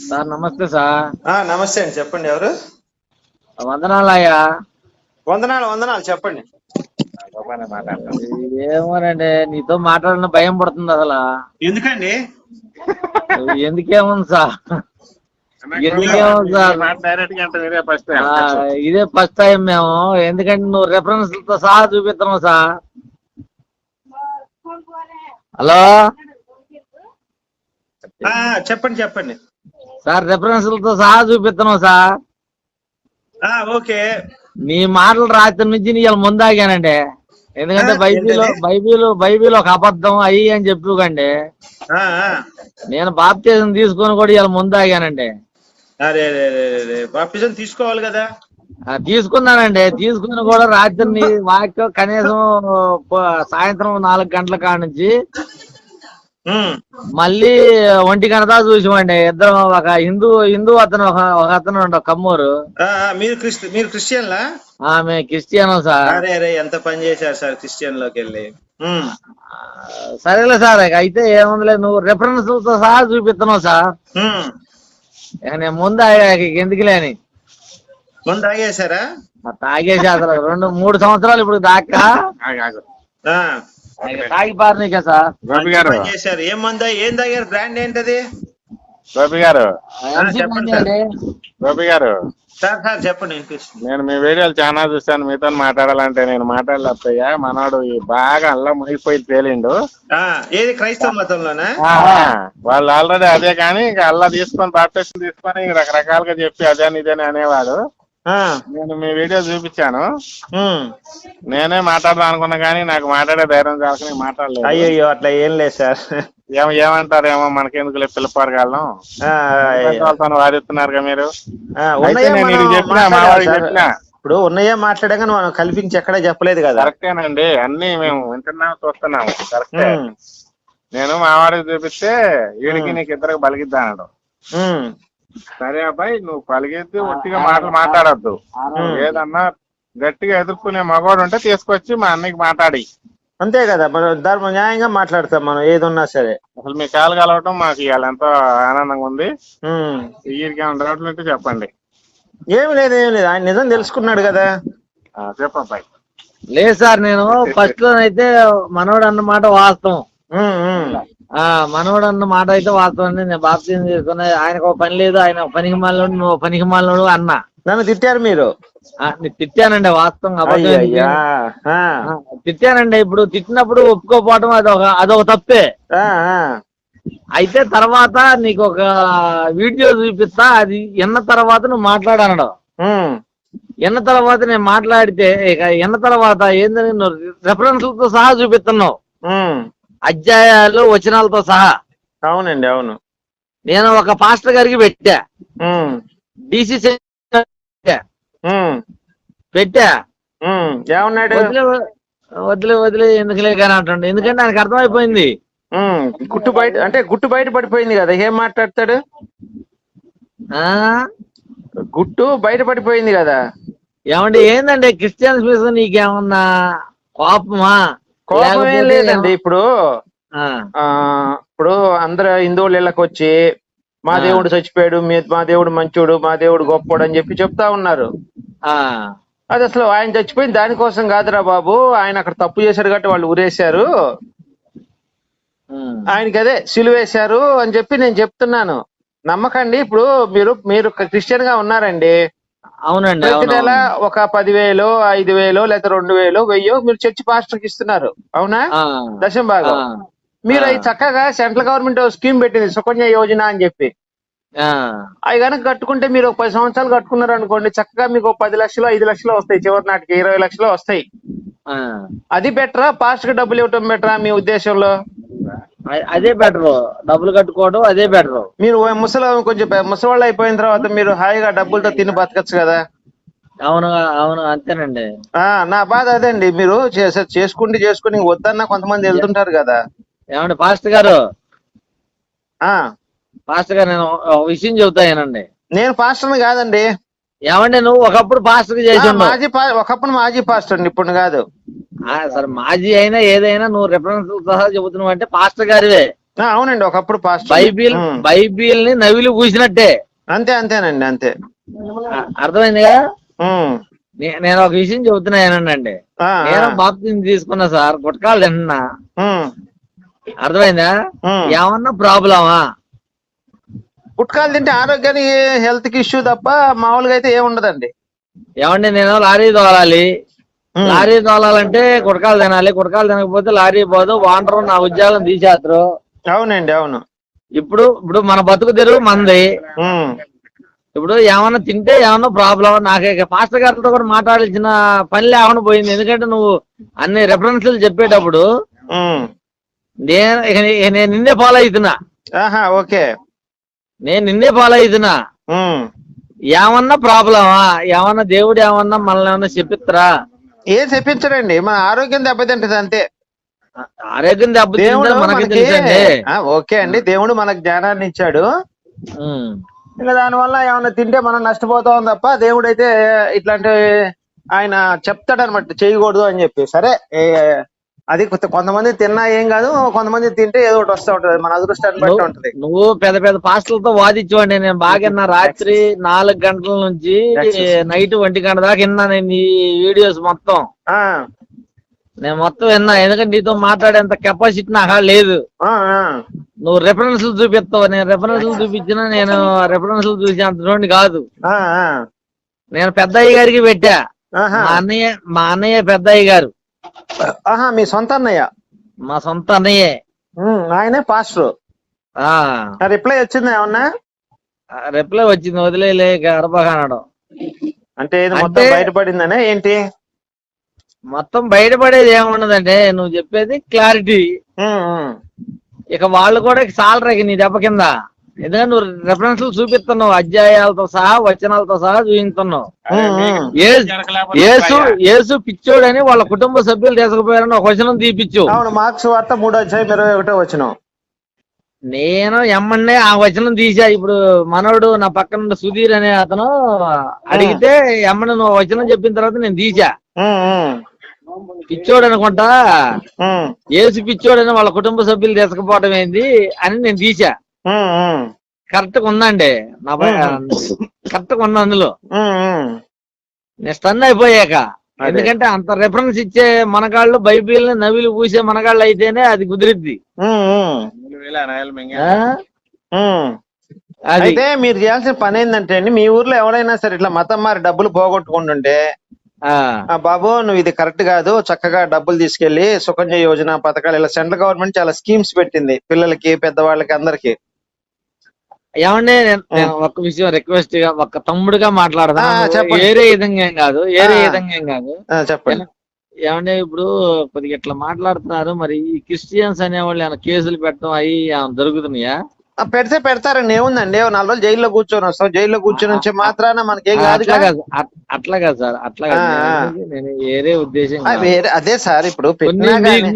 Sir నమస్తే sir. నమస్తే అండి, చెప్పండి. ఎవరు? వందనాలయ్యా. వందనాలు వందనాలు, చెప్పండి. ఏమోనండి, నీతో మాట్లాడిన భయం పడుతుంది అసలు. ఎందుకండి? ఎందుకేముంది సార్, ఎందుకేముంది సార్, ఇదే ఫస్ట్ టైం మేము. ఎందుకంటే నువ్వు రెఫరెన్స్లతో సహా చూపిస్తున్నావు సార్. హలో చెప్పండి చెప్పండి సార్, రెఫరెన్స్లతో సహా చూపిస్తున్నావు సార్. ఓకే. నీ మాటలు రాత్రి నుంచి నీ ముందాగానండి. ఎందుకంటే బైబిల్ ఒక అబద్ధం అయ్యి అని చెప్పుకండి. నేను బాప్తిజం తీసుకొని కూడా ఇలా ముందాగానండి. అరే బాప్తిజం తీసుకోవాలి కదా. తీసుకున్నానండి. తీసుకుని కూడా రాత్రి వాక్యం కనీసం సాయంత్రం 4 గంటల కాడ నుంచి మళ్ళీ 1 గంట దాకా చూసామండి. ఇద్దరం, ఒక హిందూ అతను, ఒక అతను ఉండ కమ్మూరు. మీరు క్రిస్టియన్లా? ఆమె క్రిస్టియన్ సార్. అరే ఎంత పని చేశారు సార్ క్రిస్టియన్ లోకి వెళ్ళి. సరేలే సార్, అయితే ఏముందిలే, నువ్వు రెఫరెన్స్ తో సహా చూపిస్తున్నావు సార్. నేను ముందు ఎందుకులే అని ముందు తాగేశారా? తాగేసి అసలు 2-3 సంవత్సరాలు ఇప్పుడు దాకా తాగి పారినాక సార్. గోపి గారు చేశారు. ఏం మందా, ఏం తాగారు? బ్రాండ్ ఏంటది? గోపి గారు గోపి గారు సార్ చెప్పండి. నేను మీ వీడియోలు చాలా చూస్తాను. మీతో మాట్లాడాలంటే నేను మాట్లాడలేకపోయా. మనవాడు బాగా అల్లా మునిగిపోయి తేలిండు. ఏది, క్రైస్తవ మతంలోనా? వాళ్ళు ఆల్రెడీ అదే, కానీ ఇంకా అల్లా తీసుకొని బాప్టిజం తీసుకొని రకరకాలుగా చెప్పి అదేని ఇదేని అనేవాడు. నేను మీ వీడియో చూపించాను. నేనే మాట్లాడదాం అనుకున్నా కానీ నాకు మాట్లాడే ధైర్యం కాక మాట్లాడలేదు. అయ్యో అట్లా ఏం లేదు సార్. ఏమంటారేమో మనకెందుకు పిల్లపారగాళ్ళం వాదిస్తున్నారు మీరు. చెప్పినా మా వాడికి చెప్పినా ఇప్పుడు ఉన్నాయే మాట్లాడాక మనం కల్పించి ఎక్కడా చెప్పలేదు కదా. కరెక్టేనండి, అన్ని మేము వింటున్నాము, చూస్తున్నాము. కరెక్టే. నేను మా వాడికి చూపిస్తే వీడికి నీకు ఇద్దరికి బలిగిద్దా అన్నాడు. సరే అబ్బాయి, నువ్వు పలిగెత్తి ఒట్టిగా మాటలు మాట్లాడద్దు. ఏదన్నా గట్టిగా ఎదుర్కొనే మగవాడు ఉంటే తీసుకొచ్చి మా అన్నకి మాట్లాడి. అంతే కదా, మనం ధర్మ న్యాయంగా మాట్లాడతాం మనం ఏది ఉన్నా సరే. అసలు మీ కాలు కలవటం మాకు ఇవాళ ఎంతో ఆనందంగా ఉంది. వీరికి ఏమైనా డౌట్లు ఉంటే చెప్పండి. ఏమి లేదు ఆయన నిజం తెలుసుకున్నాడు కదా. చెప్పబ్బాయి. లేదు సార్, నేను ఫస్ట్ లోనైతే మనోడు అన్నమాట వాస్తవం. మనోడు అన్న మాట అయితే వాస్తవం. నేను బాప్తిజం చేసుకున్నా. ఆయనకు ఒక పని లేదు, ఆయన పనికి మాలినోడు, నువ్వు పనికి మాలినోడు అన్నా. నన్ను తిట్టారు మీరు? తిట్టానండి, వాస్తవం. తిట్టానండి. ఇప్పుడు తిట్టినప్పుడు ఒప్పుకోపోవటం అదొక తప్పే. అయితే తర్వాత నీకు ఒక వీడియో చూపిస్తా, అది ఎన్న తర్వాత నువ్వు మాట్లాడనడం. ఎన్న తర్వాత నేను మాట్లాడితే ఎన్న తర్వాత ఏందని రెఫరెన్స్లతో సహా చూపిస్తున్నావు, అధ్యాయాలు వచనాలతో సహా. అవునండి, అవును. నేను ఒక పాస్టర్ గారికి పెట్టా, డిసిసి పెట్టా. ఏమన్నాడు? వదిలే ఎందుకులే కానీ అంటుండే. ఎందుకంటే ఆయనకు అర్థమైపోయింది. గుట్టు బయట పడిపోయింది కదా. ఏం మాట్లాడతాడు? గుట్టు బయట పడిపోయింది కదా. ఏమండి, ఏందండి క్రిస్టియన్స్ మీద నీకేమన్నా కోపమా? కోపం ఏం లేదండి. ఇప్పుడు అందరు హిందువులు ఇళ్ళకి వచ్చి మా దేవుడు చచ్చిపోయాడు, మా దేవుడు మంచోడు, మా దేవుడు గొప్పోడు అని చెప్తా ఉన్నారు. అది అసలు ఆయన చచ్చిపోయింది దానికోసం కాదురా బాబు. ఆయన అక్కడ తప్పు చేశాడు కాబట్టి వాళ్ళు ఊరేశారు, ఆయనకి అదే సిలువేశారు అని చెప్పి నేను చెప్తున్నాను. నమ్మకండి. ఇప్పుడు మీరు క్రిస్టియన్ గా ఉన్నారండి. అవునండి. ప్రతి నెల ఒక 10,000, 5,000 లేదా 2,000, 1,000 మీరు చర్చి పాస్టర్ కి ఇస్తున్నారు, అవునా? దశం భాగం. మీరు అవి చక్కగా సెంట్రల్ గవర్నమెంట్ స్కీమ్ పెట్టింది, సుకన్య యోజన అని చెప్పి. అవి కనుక కట్టుకుంటే మీరు ఒక 10 సంవత్సరాలు కట్టుకున్నారు అనుకోండి, చక్కగా మీకు 10 లక్షలు 5 లక్షలు వస్తాయి, చివరి నాటికి 20 లక్షలు వస్తాయి. అది బెటరా, పాస్టర్ కి డబ్బులు ఇవ్వటం బెటరా మీ ఉద్దేశంలో? అదే బెటర్, డబ్బులు కట్టుకోవడం అదే బెటర్. మీరు కొంచెం ముసలివాళ్ళు అయిపోయిన తర్వాత మీరు హాయిగా డబ్బులతో తిని బతకచ్చు కదా. అవును అంతేనండి. నా బాధ అదేండి. మీరు చేసుకుని వద్దన్నా కొంతమంది వెళ్తుంటారు కదా. ఏమండి పాస్టర్ గారు, నేను ఒక విషయం చెబుతానండి. నేను పాస్టర్ని కాదండి. ఏమండి, నువ్వు ఒకప్పుడు పాస్టర్ చేసి ఒకప్పుడు మాజీ పాస్టర్ అండి, ఇప్పుడు కాదు. సరే మాజీ అయినా ఏదైనా నువ్వు రిఫరెన్స్ సహా చెబుతున్నావు అంటే పాస్టర్ గారివే. అవునండి, ఒకప్పుడు పాస్టర్. బైబిల్ ని నవిలి పూసినట్టే. అంతే అంతేనండి, అంతే. అర్థమైందిగా. నేను ఒక విషయం చెబుతున్నా ఏనండి. నేను బాప్తిజం తీసుకున్నా సార్, గుట్కాలు తింటున్నా. అర్థమైందా? ఏమన్నా ప్రాబ్లమా? గుట్కాలు తింటే ఆరోగ్యానికి హెల్త్ కి ఇష్యూ తప్ప మామూలుగా అయితే ఏముండదండి. ఏమండి, నేను లారీ తోలాలి. లారీ తోలాలంటే గుట్కాలు తినాలి. గుట్కాలు తినకపోతే లారీ పోదు. వాంటరు నా ఉద్యోగం తీసేస్తారు. అవునండి, అవును. ఇప్పుడు మన బతుకు తెరువు మంది. ఇప్పుడు ఏమన్నా తింటే ఏమన్నా ప్రాబ్లం. నాకే పాస్టర్ గారితో కూడా మాట్లాడాల్సిన పని లేకుండా పోయింది. ఎందుకంటే నువ్వు అన్ని రెఫరెన్స్లు చెప్పేటప్పుడు నేను నిన్నే ఫాలో అవుతున్నా. ఓకే, నేను నిన్నే ఫాలో అవుతున్నా. ఏమన్నా ప్రాబ్లమా? ఏమన్నా దేవుడు ఏమన్నా మనల్ని ఏమన్నా చెప్పిస్తారా? ఏం చెప్పించడండి, మన ఆరోగ్యం దెబ్బతింటది అంతే. ఆరోగ్యం దెబ్బతింటే మనకి తెలుసండి. ఓకే అండి, దేవుడు మనకు జ్ఞానాన్ని ఇచ్చాడు. ఇంకా దానివల్ల ఏమన్నా తింటే మనం నష్టపోతాం తప్ప దేవుడు అయితే ఇట్లాంటి ఆయన చెప్తాడనమాట చేయకూడదు అని చెప్పి. సరే, అది కొంతమంది తిన్నా ఏం కాదు, కొంతమంది తింటే ఏదో ఒకటి వస్తూ ఉంటది, మన అదృష్టాన్ని బట్టి ఉంటది. నువ్వు పెద్ద పెద్ద పాస్టర్లతో వాదించండి. నేను బాగా రాత్రి 4 గంటల నుంచి నైట్ 1 గంట దాకా విన్నా నేను ఈ వీడియోస్ మొత్తం. నేను మొత్తం విన్నా. ఎందుకంటే నీతో మాట్లాడేంత కెపాసిటీ నాకు లేదు. నువ్వు రెఫరెన్స్లు చూపిస్తావు. నేను రెఫరెన్స్లు చూపించినా నేను రెఫరెన్స్లు చూసి అంత కాదు. నేను పెద్దయ్య గారికి పెట్టా. మా అన్నయ్య పెద్దయ్య గారు. మీ సొంత అన్నయ్య? మా సొంత అన్నయ్యే. ఆయనే పాస్టర్. రిప్లై వచ్చిందా ఏమన్నా? రిప్లై వచ్చింది, వదిలేలే గర్భకానడం. అంటే మొత్తం బయటపడిందనే ఏంటి? మొత్తం బయటపడేది ఏమున్నదంటే నువ్వు చెప్పేది క్లారిటీ. ఇక వాళ్ళు కూడా సాలరీ నీ దెబ్బ కింద. ఎందుకంటే నువ్వు రెఫరెన్స్లు చూపిస్తున్నావు, అధ్యాయాలతో సహా వచనాలతో సహా చూపిస్తున్నావు. యేసు పిచ్చోడని వాళ్ళ కుటుంబ సభ్యులు తీసుకుపోయారని ఒక వచనం తీపిచ్చు. మార్క్స్ వార్త 3:21 నేను ఎమ్మన్నే ఆ వచనం తీసా. ఇప్పుడు మనోడు నా పక్కన సుధీర్ అనే అతను అడిగితే ఎమ్మని నువ్వు వచనం చెప్పిన తర్వాత నేను తీసా. పిచ్చోడు అనుకుంటా, యేసు పిచ్చోడని వాళ్ళ కుటుంబ సభ్యులు తీసుకుపోవడం ఏంది అని నేను తీసా. కరెక్ట్ గా ఉందండి, నా కరెక్ట్ గా ఉంది అందులో. నేను స్టన్ అయిపోయాక. ఎందుకంటే అంత రెఫరెన్స్ ఇచ్చే మనగాళ్ళు, బైబిల్ ని నవిలి పూసే మనగాళ్ళు అయితేనే అది కుదిరిద్ది. అయితే మీరు చేయాల్సిన పని ఏంటంటే అండి, మీ ఊర్లో ఎవరైనా సరే ఇట్లా మతం మారి డబ్బులు పోగొట్టుకుంటుంటే, బాబు నువ్వు ఇది కరెక్ట్ కాదు, చక్కగా డబ్బులు తీసుకెళ్లి సుకన్య యోజన పథకాలు, ఇలా సెంట్రల్ గవర్నమెంట్ చాలా స్కీమ్స్ పెట్టింది పిల్లలకి, పెద్దవాళ్ళకి, అందరికి. ఏమండి, నేను ఒక విషయం రిక్వెస్ట్ గా ఒక తమ్ముడుగా మాట్లాడదా? వేరే విధంగా ఏం కాదు, చెప్పండి. ఏమంటే ఇప్పుడు కొద్దిగా ఇట్లా మాట్లాడుతున్నారు, మరి ఈ క్రిస్టియన్స్ అనేవాళ్ళు ఏమైనా కేసులు పెట్టడం అవి జరుగుతున్నాయా? పెడితే పెడతారండి, ఏముందండి. 4 రోజులు జైల్లో కూర్చొని వస్తాం, జైల్లో కూర్చొని వచ్చే మాత్రాన మనకేం కాదు. అట్లా కాదు సార్, అట్లా నేను వేరే ఉద్దేశం. అదే సార్, ఇప్పుడు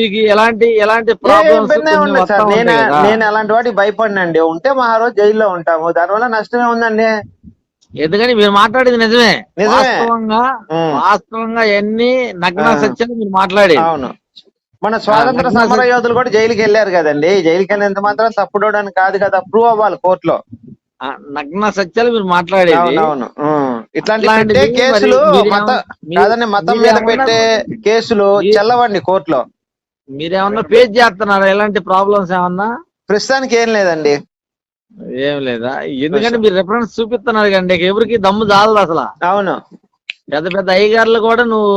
మీకు ఎలాంటి ప్రాబ్లమ్స్ సార్, నేను అలాంటి వాటికి భయపడినండి. ఉంటే మా రోజు జైల్లో ఉంటాము, దానివల్ల నష్టమే ఉందండి. ఎందుకని మీరు మాట్లాడేది నిజమే. వాస్తవంగా ఎన్ని నగ్న సత్యాలు మీరు మాట్లాడేది. అవును, మన స్వాతంత్ర సమర యోధులు కూడా జైలుకి వెళ్ళారు కదండి. జైలుకి వెళ్ళినంత మాత్రం తప్పుడోడానికి కాదు కదా, ప్రూవ్ అవ్వాలి కోర్టులో. నగ్న సత్యాలు మీరు మాట్లాడేది. అవును, ఇట్లాంటి కేసులు కాదండి, మతం మీద పెట్టే కేసులు చెల్లవండి కోర్టులో. మీరేమన్నా ఫేస్ చేస్తున్నారా ఎలాంటి ప్రాబ్లమ్స్ ఏమన్నా? ప్రస్తుతానికి ఏం లేదండి. ఏం లేదా? ఎందుకంటే మీరు రెఫరెన్స్ చూపిస్తున్నారు కండి, ఎవరికి దమ్ము చాలదు అసలు. అవును, పెద్ద పెద్ద అయ్యగారులు కూడా నువ్వు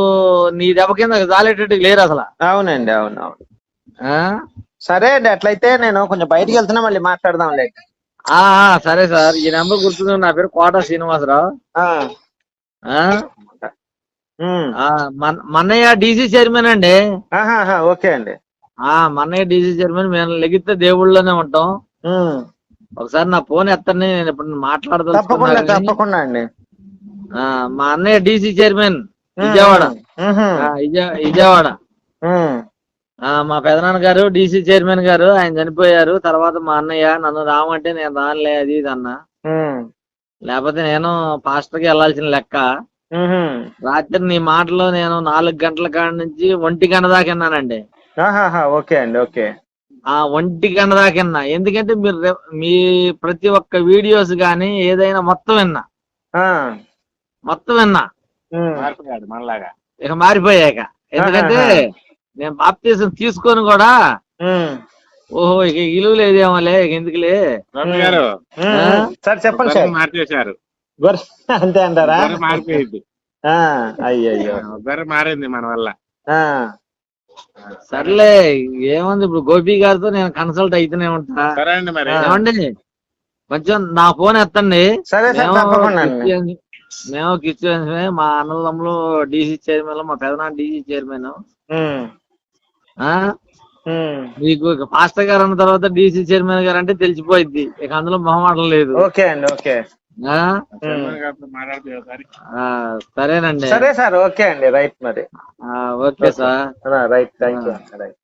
నీ దెబ్బ కింద జాలేటట్టు లేరు అసలు. అవునండి, అవును. సరే అండి, అట్లయితే నేను కొంచెం బయటికి వెళ్తున్నా, మళ్ళీ మాట్లాడదాం. సరే సార్, ఈ నెంబర్ గుర్తుంది. నా పేరు కోట శ్రీనివాసరావు. మన్నయ్య డీసీ చైర్మన్ అండి. ఓకే అండి. మన్నయ్య డీసీ చైర్మన్. మేము లెగితే దేవుళ్ళలోనే ఉంటాం. ఒకసారి నా ఫోన్ ఎత్తండి, నేను ఇప్పుడు మాట్లాడదా. తప్పకుండా అండి. మా అన్నయ్య డీసీ చైర్మన్, విజయవాడ. మా పెదనాన్న గారు డీసీ చైర్మన్ గారు, ఆయన చనిపోయారు. తర్వాత మా అన్నయ్య నన్ను రామంటే నేను రానులే అది ఇది అన్నా. లేకపోతే నేను పాస్టర్ కి వెళ్లాల్సిన లెక్క. రాత్రి నీ మాటలో నేను 4 గంటల కాడ నుంచి 1 గంట దాకా విన్నానండి. ఓకే అండి, ఓకే. ఒంటి గంట దాకా విన్నా. ఎందుకంటే మీరు మీ ప్రతి ఒక్క వీడియోస్ గాని ఏదైనా మొత్తం విన్నా. మారిపోయాడు మనలాగా. ఇక మారిపోయాక. ఎందుకంటే నేను బాప్తీసం తీసుకొని కూడా ఓహో ఇక ఇలువ లేదేమోలే ఇక ఎందుకులే గారు సార్ చెప్పండి సార్. మార్చేశారు అంతే అంటారా? మారిపోయింది. అయ్యో బర్రె మారింది మన వల్ల. సర్లే ఏముంది ఇప్పుడు గోపి గారితో నేను కన్సల్ట్ అయితేనే ఉంటా. సరే అండి మరి. ఏమండి కొంచెం నా ఫోన్ ఎత్తండి. సరే సార్ తప్పకుండా. మేము కిచెన్ మా అన్నదమ్ములు డీసీ చైర్మన్, మా పెదనాన్న డీసీ చైర్మన్. మీకు పాస్టర్ గారు అన్న తర్వాత డీసీ చైర్మన్ గారు అంటే తెలిసిపోయింది. ఇక అందులో మొహమాటం లేదు. ఓకే అండి. ఓకే సరేనండి. సరే సార్. ఓకే అండి. రైట్ మరి. Okay sir. Right. Thank you. Right.